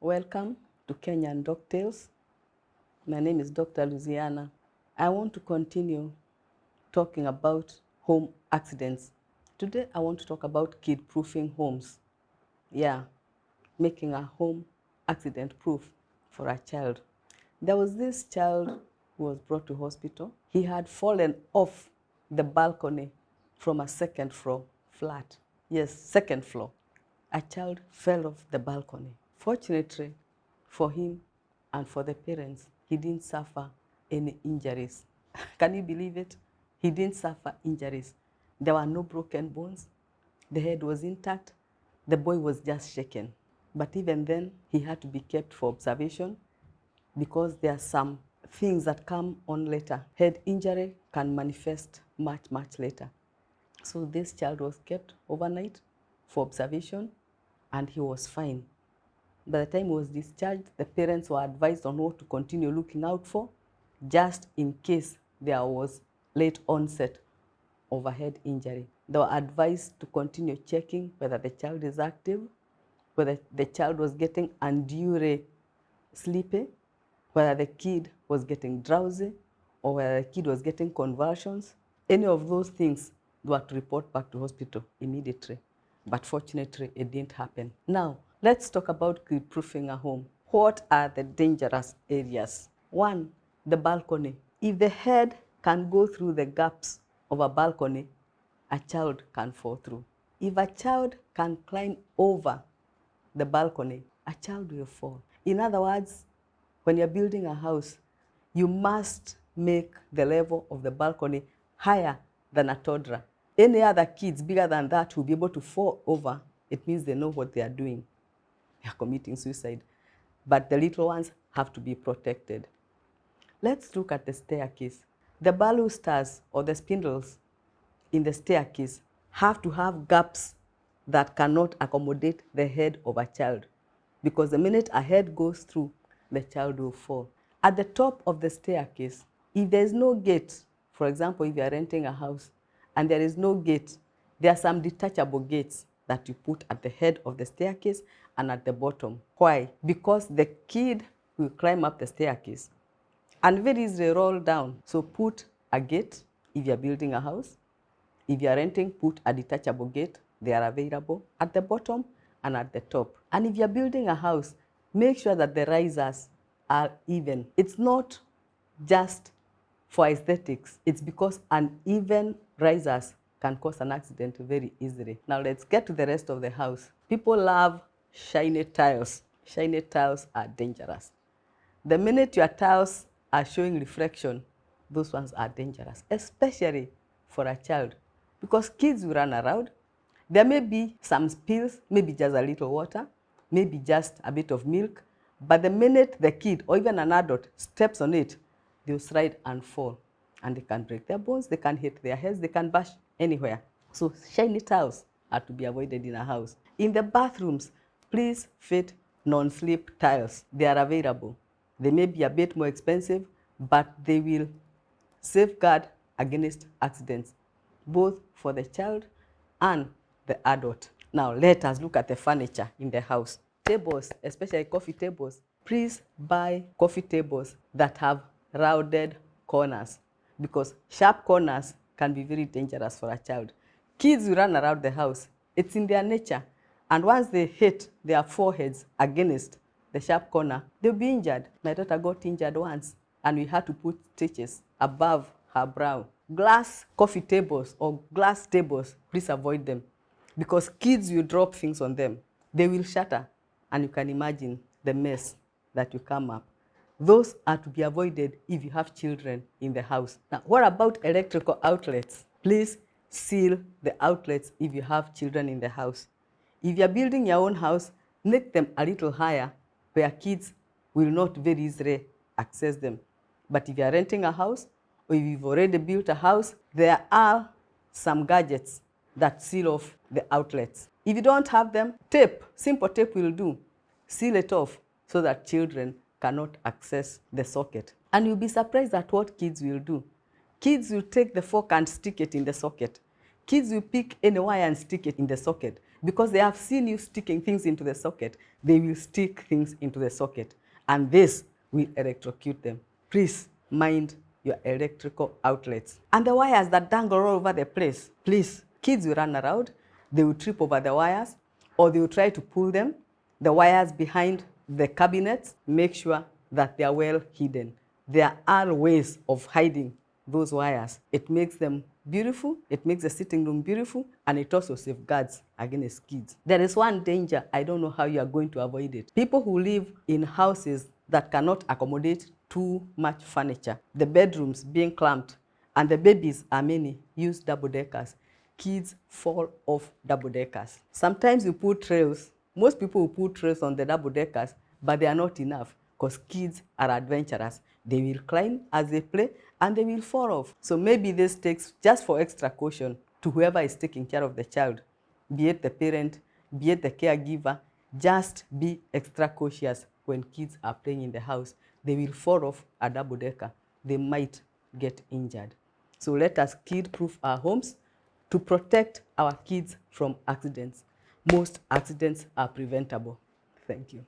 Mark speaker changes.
Speaker 1: Welcome to Kenyan Doc Tales. My name is Dr. Luciana. I want to continue talking about home accidents. Today I want to talk about kid-proofing homes. Yeah, making a home accident-proof for a child. There was this child who was brought to hospital. He had fallen off the balcony from a second floor flat. Yes, second floor. A child fell off the balcony. Fortunately for him and for the parents, he didn't suffer any injuries. Can you believe it? He didn't suffer injuries. There were no broken bones. The head was intact. The boy was just shaken. But even then, he had to be kept for observation because there are some things that come on later. Head injury can manifest much later. So this child was kept overnight for observation and he was fine. By the time he was discharged, the parents were advised on what to continue looking out for, just in case there was late onset of a head injury. They were advised to continue checking whether the child is active, whether the child was getting unduly sleepy, whether the kid was getting drowsy, or whether the kid was getting convulsions. Any of those things, they were to report back to hospital immediately. But fortunately, it didn't happen. Now, let's talk about kid-proofing a home. What are the dangerous areas? One, the balcony. If the head can go through the gaps of a balcony, a child can fall through. If a child can climb over the balcony, a child will fall. In other words, when you're building a house, you must make the level of the balcony higher than a toddler. Any other kids bigger than that will be able to fall over. It means they know what they are doing. They are committing suicide. But the little ones have to be protected. Let's look at the staircase. The balusters or the spindles in the staircase have to have gaps that cannot accommodate the head of a child, because the minute a head goes through, the child will fall. At the top of the staircase, if there is no gate, for example, if you are renting a house and there is no gate, there are some detachable gates that you put at the head of the staircase and at the bottom. Why? Because the kid will climb up the staircase and very easily roll down. So put a gate if you are building a house. If you are renting, put a detachable gate. They are available at the bottom and at the top. And if you are building a house, make sure that the risers are even. It's not just for aesthetics. It's because uneven risers can cause an accident very easily. Now let's get to the rest of the house. People love shiny tiles. Shiny tiles are dangerous. The minute your tiles are showing reflection, those ones are dangerous, especially for a child, because kids will run around. There may be some spills, maybe just a little water, maybe just a bit of milk, but the minute the kid or even an adult steps on it, they'll slide and fall, and they can break their bones, they can hit their heads, they can bash anywhere. So shiny tiles are to be avoided in a house. In the bathrooms, please fit non-slip tiles. They are available. They may be a bit more expensive, but they will safeguard against accidents, both for the child and the adult. Now, let us look at the furniture in the house. Tables, especially coffee tables. Please buy coffee tables that have rounded corners, because sharp corners can be very dangerous for a child. Kids will run around the house. It's in their nature. And once they hit their foreheads against the sharp corner, they'll be injured. My daughter got injured once, and we had to put stitches above her brow. Glass coffee tables or glass tables, please avoid them, because kids will drop things on them. They will shatter, and you can imagine the mess that will come up. Those are to be avoided if you have children in the house. Now, what about electrical outlets? Please seal the outlets if you have children in the house. If you're building your own house, make them a little higher where kids will not very easily access them. But if you're renting a house, or if you've already built a house, there are some gadgets that seal off the outlets. If you don't have them, tape, simple tape will do. Seal it off so that children cannot access the socket. And you'll be surprised at what kids will do. Kids will take the fork and stick it in the socket. Kids will pick any wire and stick it in the socket. because they have seen you sticking things into the socket. They will stick things into the socket, and this will electrocute them. Please mind your electrical outlets. And the wires that dangle all over the place, please, kids will run around, they will trip over the wires, or they will try to pull them. The wires behind the cabinets, make sure that they are well hidden. There are ways of hiding those wires. It makes them beautiful, it makes the sitting room beautiful, and it also safeguards against kids. There is one danger, I don't know how you are going to avoid it. People who live in houses that cannot accommodate too much furniture, the bedrooms being clamped, and the babies are many, use double deckers. Kids fall off double deckers. Sometimes you put trails. Most people will put trails on the double deckers, but they are not enough because kids are adventurous. They will climb as they play and they will fall off. So maybe this takes just for extra caution to whoever is taking care of the child, be it the parent, be it the caregiver. Just be extra cautious when kids are playing in the house. They will fall off a double decker. They might get injured. So let us kid-proof our homes to protect our kids from accidents. Most accidents are preventable. Thank you.